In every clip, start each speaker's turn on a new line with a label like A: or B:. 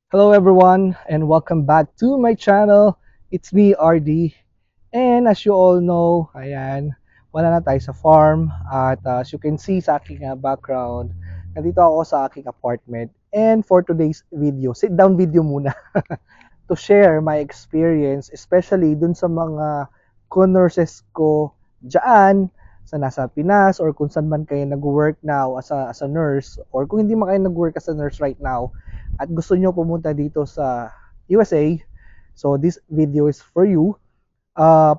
A: Hello everyone and welcome back to my channel. It's me RD and as you all know, ayan, wala na tayo sa farm at as you can see sa aking background, nandito ako sa aking apartment and for today's video, sit down video muna to share my experience especially dun sa mga co-nurses ko dyan sa nasa Pinas or kung saan man kayo nag-work now as a nurse or kung hindi man kayo nag-work as a nurse right now at gusto nyo pumunta dito sa USA. So this video is for you.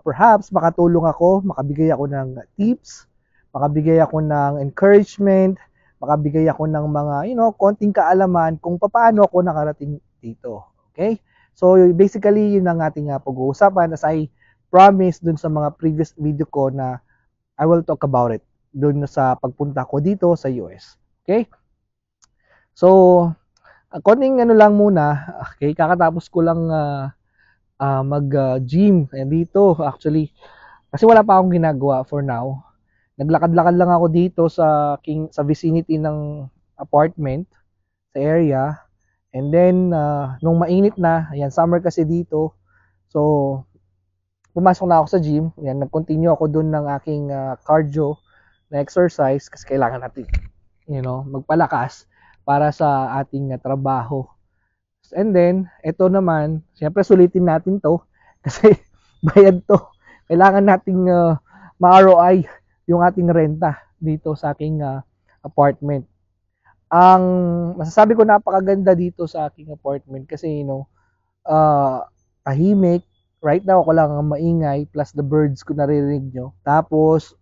A: Perhaps makatulong ako, makabigay ako ng tips, makabigay ako ng encouragement, makabigay ako ng mga, konting kaalaman kung paano ako nakarating dito. Okay? So basically, yun ang ating pag-uusapan as I promised dun sa mga previous video ko na I will talk about it dun sa pagpunta ko dito sa US. Okay? So, konting ano lang muna, okay, kakatapos ko lang mag-gym dito actually kasi wala pa akong ginagawa for now. Naglakad-lakad lang ako dito sa vicinity ng apartment sa area. And then nung mainit na, ayan summer kasi dito. So pumasok na ako sa gym. Ayan, nag-continue ako doon ng aking cardio na exercise kasi kailangan natin magpalakas para sa ating trabaho. And then, ito naman, siyempre sulitin natin to kasi bayad to. Kailangan nating ma-ROI yung ating renta dito sa aking apartment. Ang masasabi ko napakaganda dito sa aking apartment kasi tahimik. Right now ako lang ang maingay plus the birds ko naririnig nyo. Tapos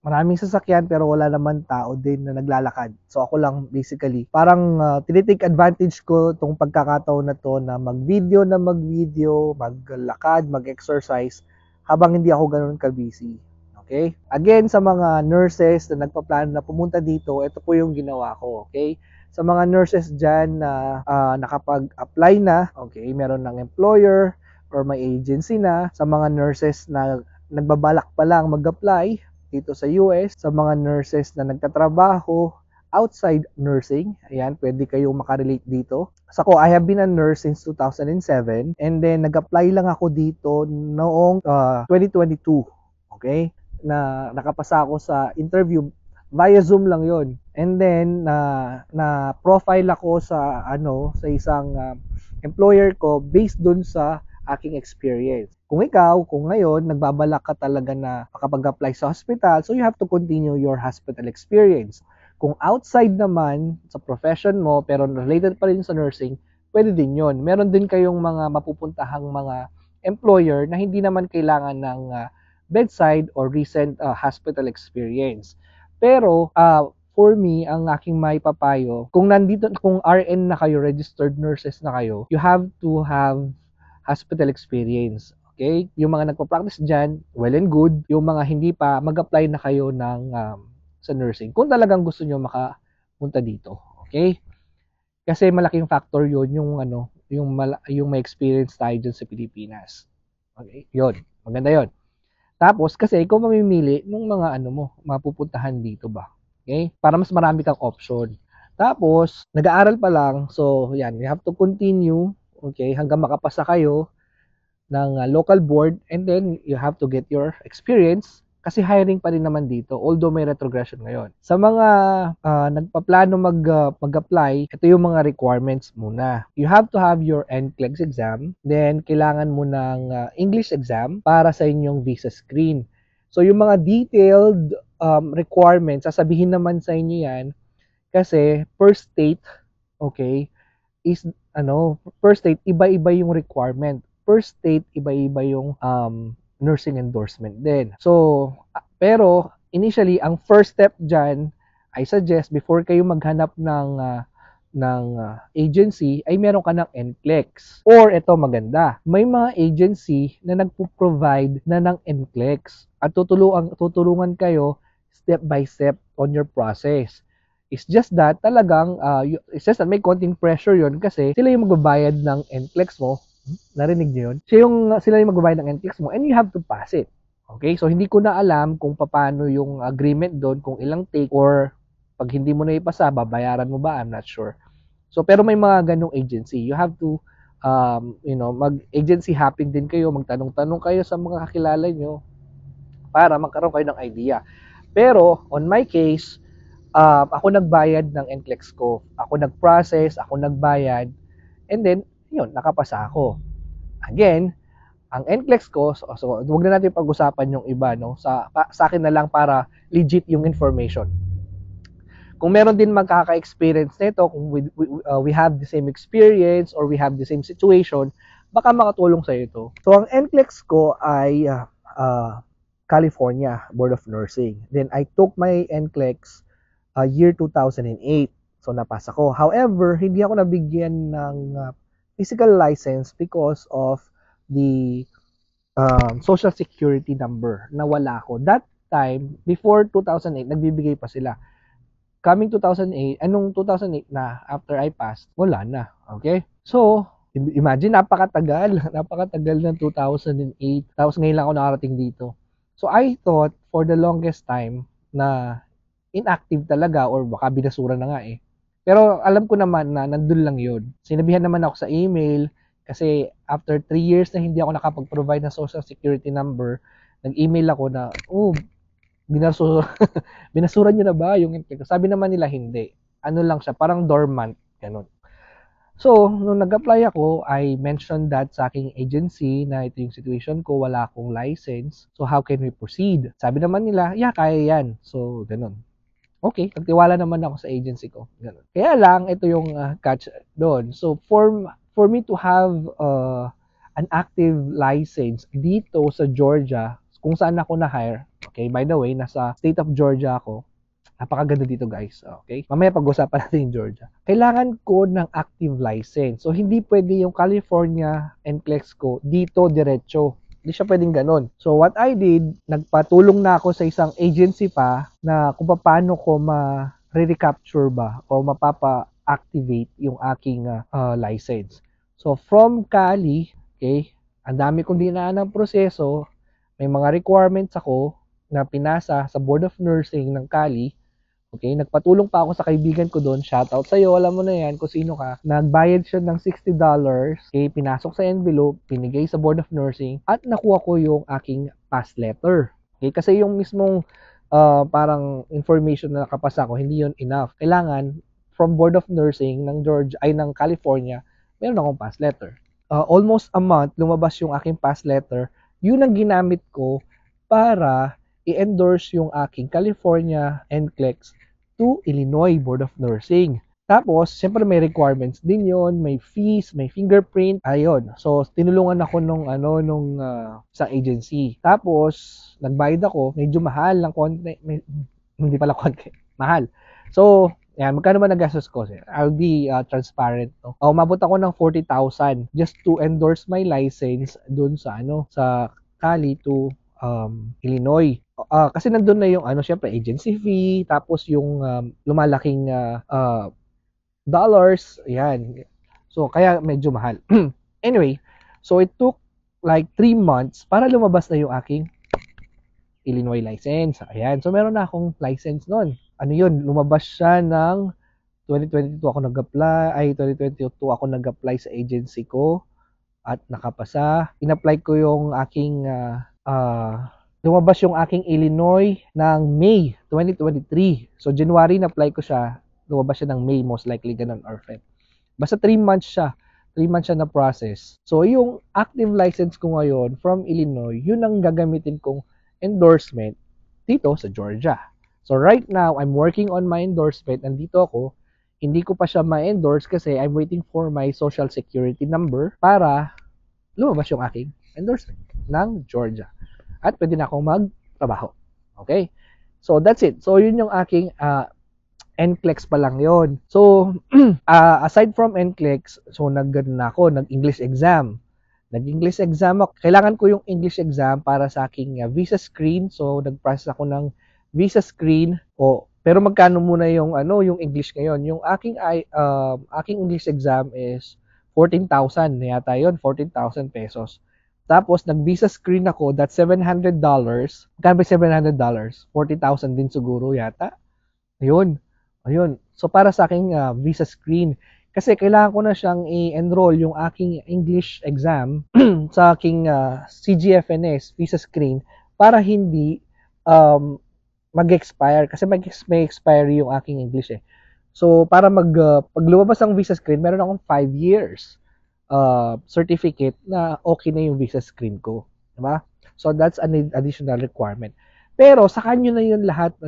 A: maraming sasakyan pero wala naman tao din na naglalakad. So ako lang basically, parang tinitake advantage ko tong pagkakataon na to na mag-video, maglakad, mag-exercise habang hindi ako ganoon ka-busy. Okay? Again, sa mga nurses na nagpaplano na pumunta dito, ito po yung ginawa ko. Okay? Sa mga nurses dyan na nakapag-apply na, okay, meron ng employer or may agency na, sa mga nurses na nagbabalak pa lang mag-apply, dito sa US, sa mga nurses na nagtatrabaho outside nursing. Ayan, pwede kayong makarelate dito. So ako, I have been a nurse since 2007 and then nag-apply lang ako dito noong 2022. Okay? Na nakapasa ako sa interview via Zoom lang yon. And then na profile ako sa isang employer ko based dun sa aking experience. Kung ngayon, nagbabalak ka talaga na makapag-apply sa hospital, so you have to continue your hospital experience. Kung outside naman sa profession mo, pero related pa rin sa nursing, pwede din yon. Meron din kayong mga mapupuntahang mga employer na hindi naman kailangan ng bedside or recent hospital experience. Pero, for me, ang aking may papayo, kung RN na kayo, registered nurses na kayo, you have to have hospital experience. Okay? Yung mga nagpa-practice dyan, well and good. Yung mga hindi pa, mag-apply na kayo sa nursing. Kung talagang gusto nyo makapunta dito. Okay? Kasi malaking factor yun, yung may experience tayo dyan sa Pilipinas. Okay? Yun. Maganda yun. Tapos, kasi ikaw mamimili ng mga mapupuntahan dito ba? Okay? Para mas marami kang option. Tapos, nag-aaral pa lang. So, yan. You have to continue. Okay? Hanggang makapasa kayo ng local board and then you have to get your experience kasi hiring pa rin naman dito although may retrogression ngayon. Sa mga nagpaplano mag-apply, ito yung mga requirements muna. You have to have your NCLEX exam, then kailangan mo ng English exam para sa inyong visa screen. So yung mga detailed requirements, sasabihin naman sa inyo yan kasi per state, okay, is per state iba-iba yung requirement. Per state iba-iba yung nursing endorsement din. So pero initially ang first step diyan, I suggest before kayo maghanap ng agency ay meron ka ng NCLEX. Or ito maganda, may mga agency na nagpo-provide na ng NCLEX at tutulungan kayo step by step on your process. It's just that may konting pressure yon kasi sila yung magbabayad ng NCLEX mo. Narinig niyo yun? Sila yung magbabayad ng NCLEX mo and you have to pass it. Okay? So, hindi ko na alam kung paano yung agreement doon, kung ilang take or pag hindi mo na ipasa, babayaran mo ba? I'm not sure. So, pero may mga ganong agency. You have to, mag-agency hopping din kayo, magtanong-tanong kayo sa mga kakilala nyo para magkaroon kayo ng idea. Pero, on my case, ako nagbayad ng NCLEX ko. Ako nag-process, ako nagbayad, and then, yun, nakapasa ako. Again, ang NCLEX ko, so huwag na natin pag-usapan yung iba, no? Sa akin na lang para legit yung information. Kung meron din magkaka-experience nito, kung we have the same experience or we have the same situation, baka makatulong sa ito. So, ang NCLEX ko ay California Board of Nursing. Then, I took my NCLEX year 2008. So, napasa ko. However, hindi ako nabigyan ng physical license because of the social security number na wala ko. That time, before 2008, nagbibigay pa sila. Coming 2008, anong 2008 na, after I passed, wala na. Okay? So, imagine, napakatagal ng 2008. Tapos ngayon lang ako nakarating dito. So, I thought, for the longest time, na inactive talaga or baka binasura na nga eh. Pero alam ko naman na nandun lang yun. Sinabihan naman ako sa email, kasi after 3 years na hindi ako nakapag-provide ng social security number, nag-email ako na, binasura nyo na ba yung NCLEX? Sabi naman nila hindi. Ano lang siya, parang dormant, ganun. So, nung nag-apply ako, I mentioned that sa aking agency na ito yung situation ko, wala akong license. So, how can we proceed? Sabi naman nila, yeah, kaya yan. So, ganun. Okay, nagtiwala naman ako sa agency ko. Ganun. Kaya lang, ito yung catch doon. So, for me to have an active license dito sa Georgia, kung saan ako na-hire, okay, by the way, nasa state of Georgia ako, napakaganda dito guys, okay? Mamaya pag-usapan natin yung Georgia. Kailangan ko ng active license. So, hindi pwede yung California NCLEX ko dito diretso. Hindi siya pwedeng ganun. So, what I did, nagpatulong na ako sa isang agency pa na kung paano ko ma-recapture ba o mapapa-activate yung aking license. So, from Cali, okay, ang dami kong dinaan ng proseso, may mga requirements ako na pinasa sa Board of Nursing ng Cali. Okay, nagpatulong pa ako sa kaibigan ko doon. Shoutout sa iyo, alam mo na yan kung sino ka. Nagbayad siya ng $60, okay, pinasok sa envelope, pinigay sa Board of Nursing, at nakuha ko yung aking pass letter. Okay, kasi yung mismong parang information na nakapasa ko, hindi yun enough. Kailangan from Board of Nursing ng Georgia ay ng California, meron akong pass letter. Almost a month lumabas yung aking pass letter. Yun ang ginamit ko para i-endorse yung aking California NCLEX to Illinois Board of Nursing. Tapos, siyempre may requirements din yon, may fees, may fingerprint, ayun. So, tinulungan ako nung sa agency. Tapos, nagbayad ako, medyo mahal ng konti, hindi pala konti, mahal. So, yan, magkano ba nagastos ko? I'll be transparent. No? Umabot ako ng 40,000 just to endorse my license dun sa sa Cali to Illinois. Kasi nandun na yung syempre agency fee, tapos yung lumalaking dollars, yan. So kaya medyo mahal. Anyway, so it took like 3 months para lumabas na yung aking Illinois license. Ayan. So meron na akong license noon. Ano yun? Lumabas siya ng 2022 ako nag-apply, 2022 ako nag-apply sa agency ko at nakapasa. In-apply ko yung aking lumabas yung aking Illinois ng May 2023. So, January na-apply ko siya. Lumabas siya ng May, most likely ganun or Feb. Basta 3 months siya. 3 months siya na process. So, yung active license ko ngayon from Illinois, yun ang gagamitin kong endorsement dito sa Georgia. So, right now, I'm working on my endorsement. Nandito ako. Hindi ko pa siya ma-endorse kasi I'm waiting for my social security number para lumabas yung aking endorsement ng Georgia. At pwede na akong magtrabaho. Okay? So, that's it. So, yun yung aking NCLEX pa lang yun. So, aside from NCLEX, so nag-English exam. Nag-English exam ako. Kailangan ko yung English exam para sa aking visa screen. So, nag-process ako ng visa screen. Pero magkano muna yung yung English ngayon? Yung aking English exam is 14,000 yata yun, 14,000 pesos. Tapos, nag-visa screen ako, that's $700. Magkano ba $700? 40,000 din siguro yata. Ayun. So, para sa aking visa screen. Kasi kailangan ko na siyang i-enroll yung aking English exam sa aking CGFNS visa screen para hindi mag-expire kasi may expire yung aking English eh. So para pag lumabas ang visa screen, meron akong 5 years certificate na okay na yung visa screen ko, di ba? So that's an additional requirement. Pero sa kanyo na yun lahat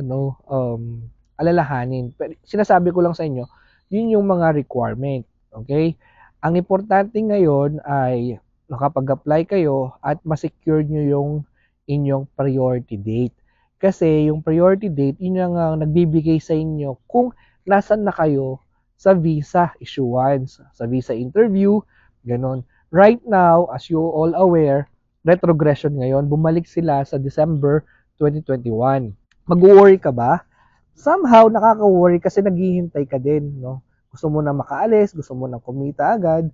A: alalahanin. Pero sinasabi ko lang sa inyo, yun yung mga requirement, okay? Ang importante ngayon ay nakapag-apply kayo at ma-secure nyo yung inyong priority date. Kasi yung priority date, yun yung nagbibigay sa inyo kung nasan na kayo sa visa issuance, sa visa interview, ganon. Right now, as you all aware, retrogression ngayon, bumalik sila sa December 2021. Mag-worry ka ba? Somehow, nakaka-worry kasi naghihintay ka din, no? Gusto mo na makaalis, gusto mo na kumita agad.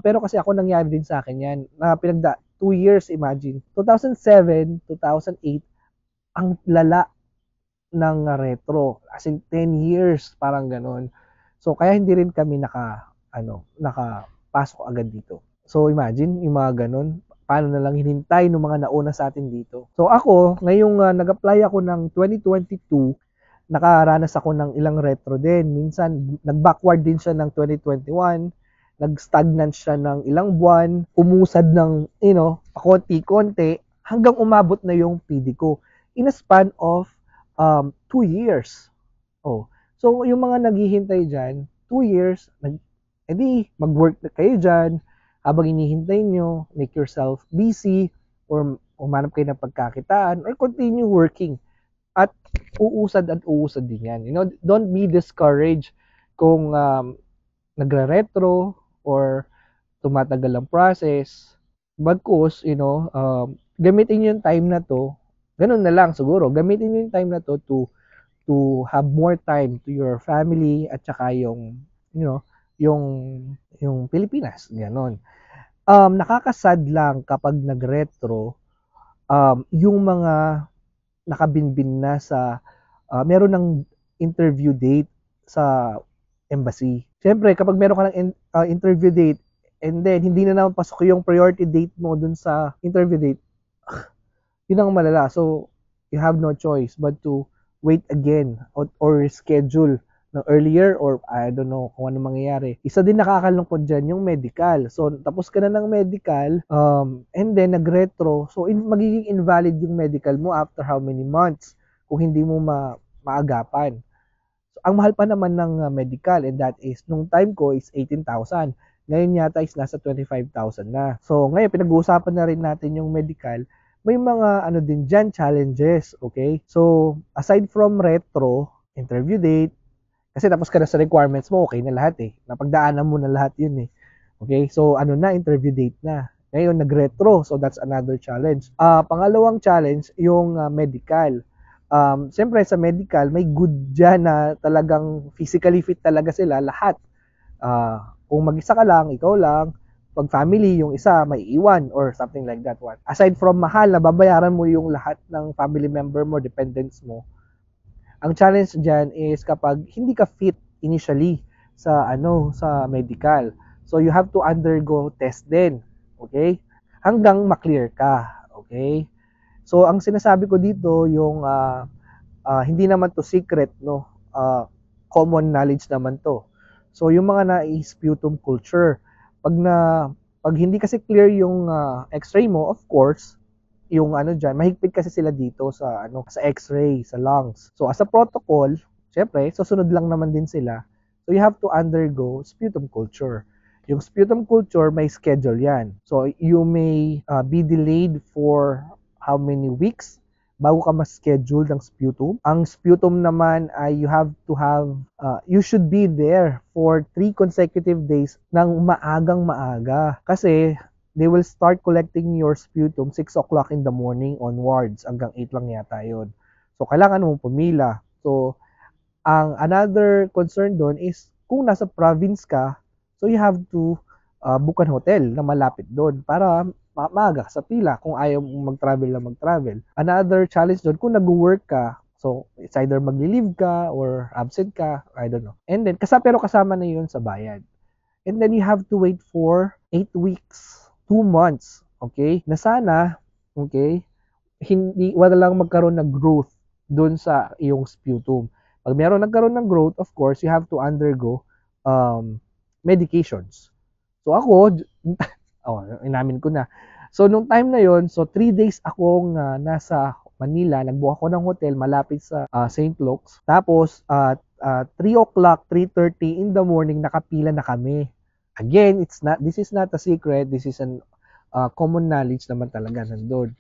A: Pero kasi ako nangyari din sa akin yan, na 2 years, imagine. 2007, 2008, ang lala ng retro. As in, 10 years, parang ganon. So, kaya hindi rin kami nakapasok agad dito. So, imagine, yung mga ganon, paano na lang hinintay ng mga nauna sa atin dito. So, ako, ngayong nag-apply ako ng 2022, nakaranas ako ng ilang retro din. Minsan, nag-backward din siya ng 2021, nag-stagnant siya ng ilang buwan, umusad ng, pakonti-konti, hanggang umabot na yung PD ko. In a span of 2 years. Oh. So, yung mga naghihintay dyan, 2 years, edi mag-work na kayo dyan, habang hinihintay nyo, make yourself busy, or umanap kayo ng pagkakitaan, or continue working. At uusad din yan. Don't be discouraged kung nagre-retro or tumatagal ang process. Bagkus, gamitin nyo yung time na to, ganun na lang siguro, gamitin nyo yung time na to to have more time to your family at saka yung Pilipinas, ganon. Nakakasad lang kapag nag-retro, yung mga nakabinbin na sa meron ng interview date sa embassy. Siyempre, kapag meron ka ng interview date and then hindi na naman pasok yung priority date mo dun sa interview date, yun ang malala. So, you have no choice but to wait again or schedule ng earlier or I don't know kung ano mangyayari. Isa din nakakalungkot dyan yung medical. So, tapos ka na ng medical and then nag-retro. So, magiging invalid yung medical mo after how many months kung hindi mo maagapan. So, ang mahal pa naman ng medical and that is, nung time ko is 18,000. Ngayon yata is nasa 25,000 na. So, ngayon pinag-uusapan na rin natin yung medical. May mga din dyan, challenges, okay? So, aside from retro, interview date, kasi tapos ka na sa requirements mo, okay na lahat eh. Napagdaanan mo na lahat yun eh. Okay? So, interview date na. Ngayon, nag-retro. So, that's another challenge. Pangalawang challenge, yung medical. Siyempre, sa medical, may good dyan na talagang physically fit talaga sila, lahat. Kung mag-isa ka lang, ikaw lang, pag family, yung isa may iwan or something like that one. Aside from mahal, nababayaran mo yung lahat ng family member mo, dependents mo. Ang challenge dyan is kapag hindi ka fit initially sa medical. So you have to undergo test din, okay? Hanggang ma-clear ka, okay? So ang sinasabi ko dito yung hindi naman to secret, no? Common knowledge naman to. So yung mga na-sputum culture, pag hindi kasi clear yung x-ray mo, of course, yung dyan, mahigpit kasi sila dito sa sa x-ray, sa lungs. So as a protocol, syempre, susunod lang naman din sila. So you have to undergo sputum culture. Yung sputum culture, may schedule yan. So you may be delayed for how many weeks bago ka ma-schedule ng sputum. Ang sputum naman ay you should be there for 3 consecutive days ng maagang maaga. Kasi they will start collecting your sputum 6 o'clock in the morning onwards. Hanggang 8 lang yata yun. So, kailangan mo pumila. So, ang another concern doon is kung nasa province ka, so you have to book an hotel na malapit doon para maaga sa pila kung ayaw mong mag-travel. Another challenge doon, kung nag-work ka, So, it's either magli-leave ka or absent ka, I don't know. And then, pero kasama na yun sa bayad. And then, you have to wait for 8 weeks, 2 months, okay? Na sana, okay, wala lang magkaroon ng growth dun sa iyong sputum. Pag meron nagkaroon ng growth, of course, you have to undergo medications. So ako, inamin ko na. So nung time na yon, so 3 days akong nasa Manila, nagbuka ako ng hotel malapit sa St. Luke's. Tapos 3 o'clock, 3:30 in the morning, nakapila na kami. Again, this is not a secret, this is an common knowledge naman talaga nandun.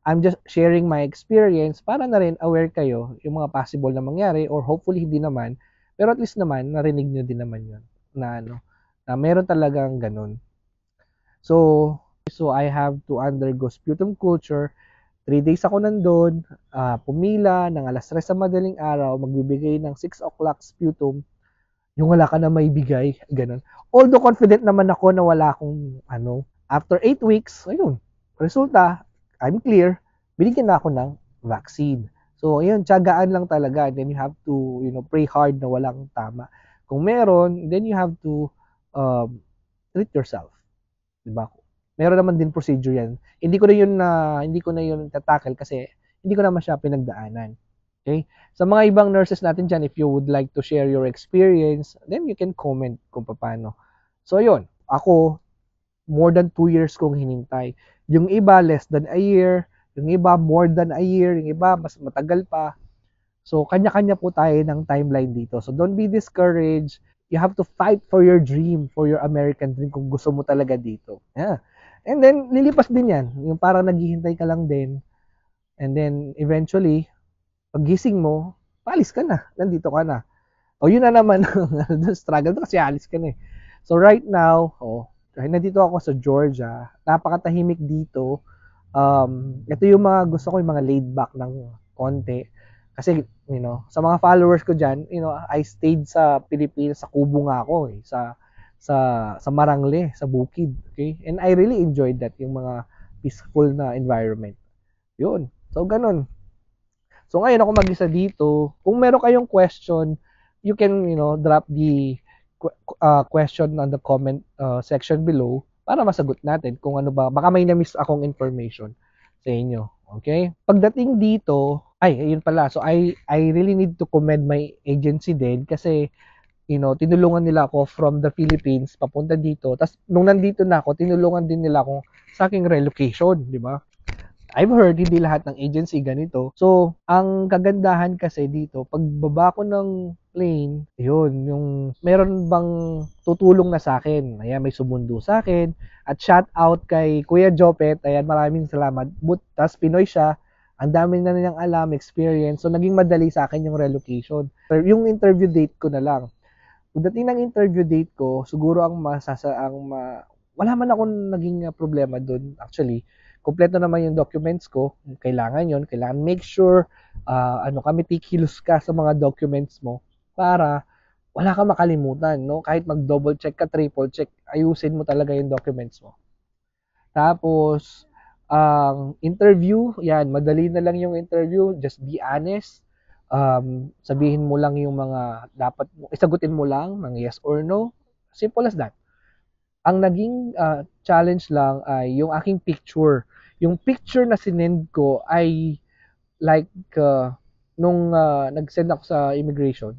A: I'm just sharing my experience para na rin aware kayo yung mga possible na mangyari, or hopefully hindi naman, pero at least naman narinig nyo din naman yun na meron talagang ganun. So I have to undergo sputum culture. 3 days ako nandun, pumila ng alas 3 sa madaling araw, magbibigay ng 6 o'clock sputum, yung wala ka na maibigay, ganun. Although confident naman ako na wala akong after 8 weeks, ayun, resulta, I'm clear, binigyan na ako ng vaccine. So, ayun, tiyagaan lang talaga. Then you have to, pray hard na walang tama. Kung meron, then you have to treat yourself. Diba? Meron naman din procedure yan. Hindi ko na yun tatakal kasi hindi ko naman siya pinagdaanan. Okay? Sa mga ibang nurses natin dyan, if you would like to share your experience, then you can comment kung paano. So, yun. Ako, more than 2 years kong hinintay. Yung iba, less than a year. Yung iba, more than a year. Yung iba, mas matagal pa. So, kanya-kanya po tayo ng timeline dito. So, don't be discouraged. You have to fight for your dream, for your American dream kung gusto mo talaga dito. Yeah. And then, lilipas din yan. Yung parang naghihintay ka lang din. And then, eventually, paggising mo, paalis ka na. Nandito ka na. O, yun na naman. Struggle kasi alis ka na eh. So, right now, nandito ako sa Georgia. Napakatahimik dito. Ito yung mga gusto ko, yung mga laid back ng konti. Kasi, sa mga followers ko dyan, I stayed sa Pilipinas, sa Kubo nga ako eh. Sa Marangle, sa Bukid. Okay? And I really enjoyed that, yung mga peaceful na environment. Yun. So, ganun. So, ngayon ako mag-isa dito. Kung meron kayong question, you can, drop the question on the comment section below para masagot natin kung ano ba, baka may na-miss akong information sa inyo. Okay? Pagdating dito, ayun pala. So, I really need to commend my agency din kasi, tinulungan nila ako from the Philippines papunta dito. Tapos, nung nandito na ako, tinulungan din nila ako sa aking relocation, di ba? I've heard hindi lahat ng agency ganito. So, ang kagandahan kasi dito, pagbaba ko ng plane, yun, yung meron bang tutulong na sa akin. Ayan, may sumundo sa akin. At shout out kay Kuya Jopet. Ayan, maraming salamat. Tas Pinoy siya. Ang dami na niyang alam, experience. So, naging madali sa akin yung relocation. Yung interview date ko na lang. Pagdating ng interview date ko, siguro wala man akong naging problema doon. Actually, kompleto naman yung documents ko. Kailangan yon, kailangan make sure meticulous ka sa mga documents mo para wala kang makalimutan, no? Kahit mag-double check ka, triple check, ayusin mo talaga yung documents mo. Tapos, ang interview, yan, madali na lang yung interview, just be honest. Sabihin mo lang yung mga dapat isagutin mo lang ng yes or no. Simple as that. Ang naging challenge lang ay yung aking picture. Yung picture na sinend ko ay like nung nag-send ako sa immigration.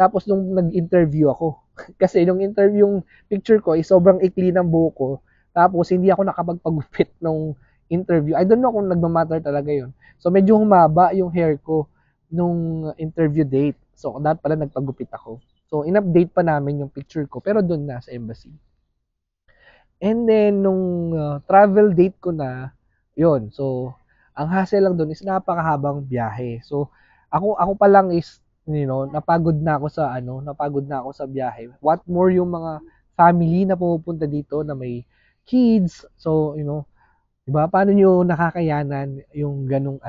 A: Tapos nung nag-interview ako, kasi nung interview yung picture ko ay sobrang ikli ng buhok ko. Tapos hindi ako nakapagpagupit nung interview. I don't know kung nagmamatter talaga yun. So medyo humaba yung hair ko nung interview date. So dapat pala nagpagupit ako. So in-update pa namin yung picture ko pero doon na sa embassy. And then, nung travel date ko na, yun. So, ang hassle lang doon is napakahabang biyahe. So, ako pa lang is, napagod na ako sa biyahe. What more yung mga family na pumupunta dito na may kids. So, diba, paano nyo nakakayanan yung ganong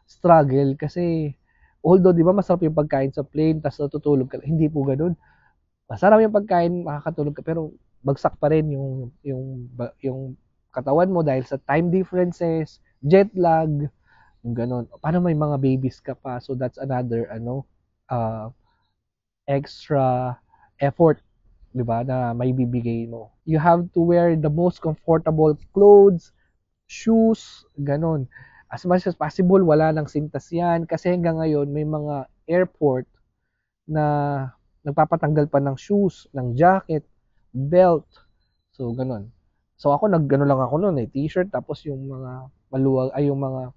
A: struggle? Kasi, although, diba, masarap yung pagkain sa plane, tas natutulog ka, hindi po ganun. Masarap yung pagkain, makakatulog ka, pero bagsak pa rin yung katawan mo dahil sa time differences, jet lag, Yung gano'n. Paano may mga babies ka pa? So that's another uh, extra effort, 'di ba, na maibibigay mo. You have to wear the most comfortable clothes, shoes, gano'n. As much as possible, wala ng sintas 'yan kasi hanggang ngayon may mga airport na nagpapatanggal pa ng shoes, ng jacket, belt. So gano'n. So ako nag-ano lang ako no'n, t-shirt tapos yung mga maluwag ay yung mga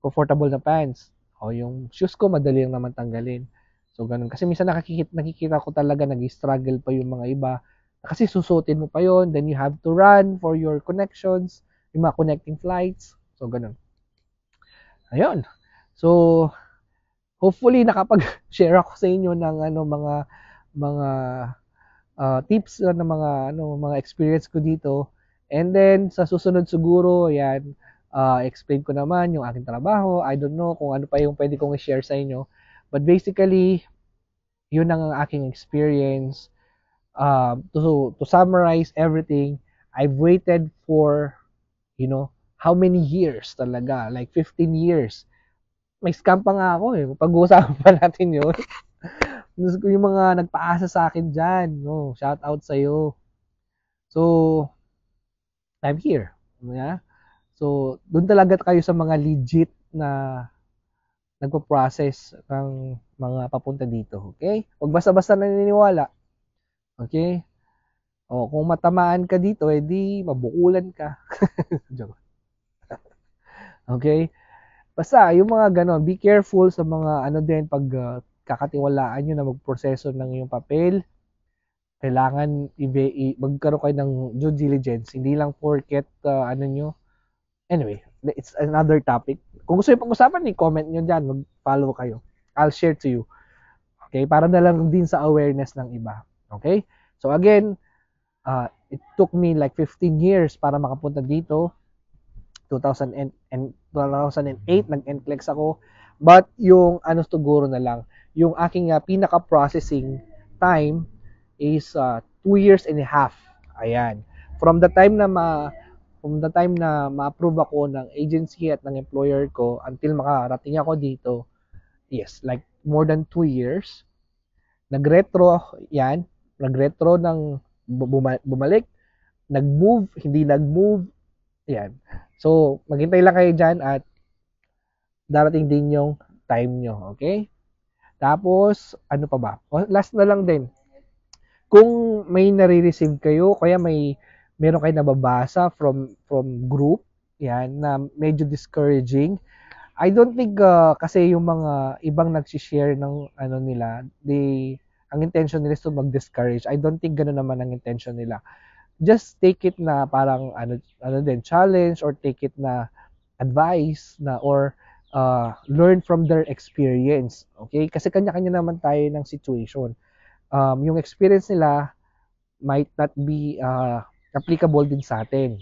A: comfortable na pants. O yung shoes ko madali lang naman tanggalin. So ganun. Kasi minsan nakikita ko talaga nag-struggle pa yung mga iba. Kasi susutin mo pa yon, then you have to run for your connections, yung mga connecting flights. So ganun. Ayun. So hopefully nakapag-share ako sa inyo ng mga tips ng mga experience ko dito. And then sa susunod siguro, ayan, explain ko naman yung aking trabaho. I don't know kung ano pa yung pwede kong i-share sa inyo. But basically, yun ang aking experience. To summarize everything, I've waited for, how many years talaga? Like 15 years. May scam pa nga ako eh. Pag-uusapan pa natin yun. Yung mga nagpaasa sa akin dyan. No, shout out sa'yo. So, I'm here. Yeah? So, doon talaga kayo sa mga legit na nagpo-process ng mga papunta dito. Okay? Huwag basta-basta naniniwala. Okay? O, kung matamaan ka dito, edi mabukulan ka. Okay? Basta, yung mga ganon, be careful sa mga din, pag kakatiwalaan nyo na magproseso ng yung papel. Kailangan magkaroon kayo ng due diligence. Hindi lang porket nyo. Anyway, it's another topic. Kung gusto yung pag-usapan, i-comment nyo dyan. Mag-follow kayo. I'll share to you. Okay? Para na lang din sa awareness ng iba. Okay? So again, it took me like 15 years para makapunta dito. 2008, nag-NCLEX ako. But yung siguro na lang, yung aking pinaka-processing time is 2 years and a half. Ayan. From the time na ma-approve ako ng agency at ng employer ko until makarating ako dito, yes, like more than 2 years. Nag-retro ng bumalik, nag-move, hindi nag-move. Yan. So, maghintay lang kayo dyan at darating din yung time nyo. Okay? Tapos, ano pa ba? Last na lang din. Kung may nare-receive kayo, kaya meron kayo nababasa from group, yan, na medyo discouraging. I don't think kasi yung mga ibang nagsi-share ng nila, ang intention nila is to mag-discourage. I don't think gano'n naman ang intention nila. Just take it na parang din challenge, or take it na advice na, or learn from their experience. Okay? Kasi kanya-kanya naman tayo ng situation. Yung experience nila might not be applicable din sa atin.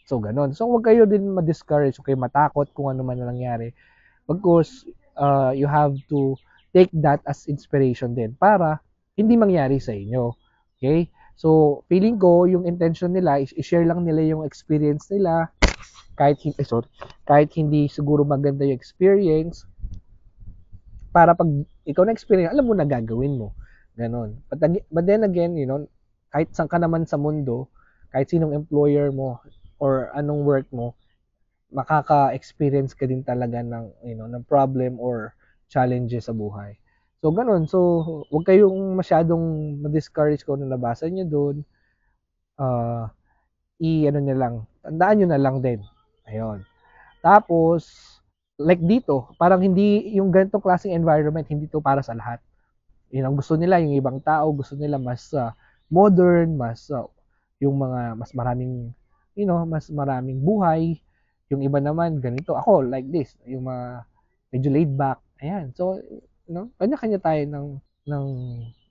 A: So, ganun. So, huwag kayo din ma-discourage, huwag kayo matakot kung ano man na nangyari. Because you have to take that as inspiration din para hindi mangyari sa inyo. Okay? So, feeling ko, yung intention nila is i-share lang nila yung experience nila kahit hindi siguro maganda yung experience, para pag ikaw na experience, alam mo na gagawin mo. Ganon. But then again, kahit saan ka naman sa mundo, kahit sinong employer mo or anong work mo, makaka-experience ka din talaga ng problem or challenges sa buhay. So, ganun. So, huwag kayong masyadong ma-discourage kung ano nabasa nyo doon. Nyo lang. Tandaan nyo na lang din. Ayun. Tapos, like dito, parang hindi, yung ganitong klaseng environment, hindi to para sa lahat. Ang gusto nila, yung ibang tao, gusto nila mas modern, yung mga mas maraming, mas maraming buhay. Yung iba naman, ganito. Ako, like this, yung mga medyo laid back. Ayan. So, kanya-kanya tayo ng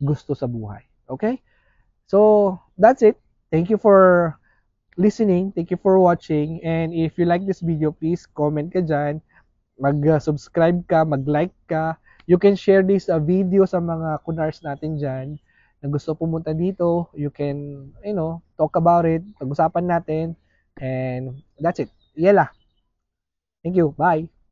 A: gusto sa buhay. Okay? So, that's it. Thank you for listening. Thank you for watching. And if you like this video, please comment ka dyan. Mag-subscribe ka, mag-like ka. You can share this video sa mga kunars natin dyan na gusto pumunta dito. You can, talk about it. Pag-usapan natin. And that's it. Yela. Thank you. Bye.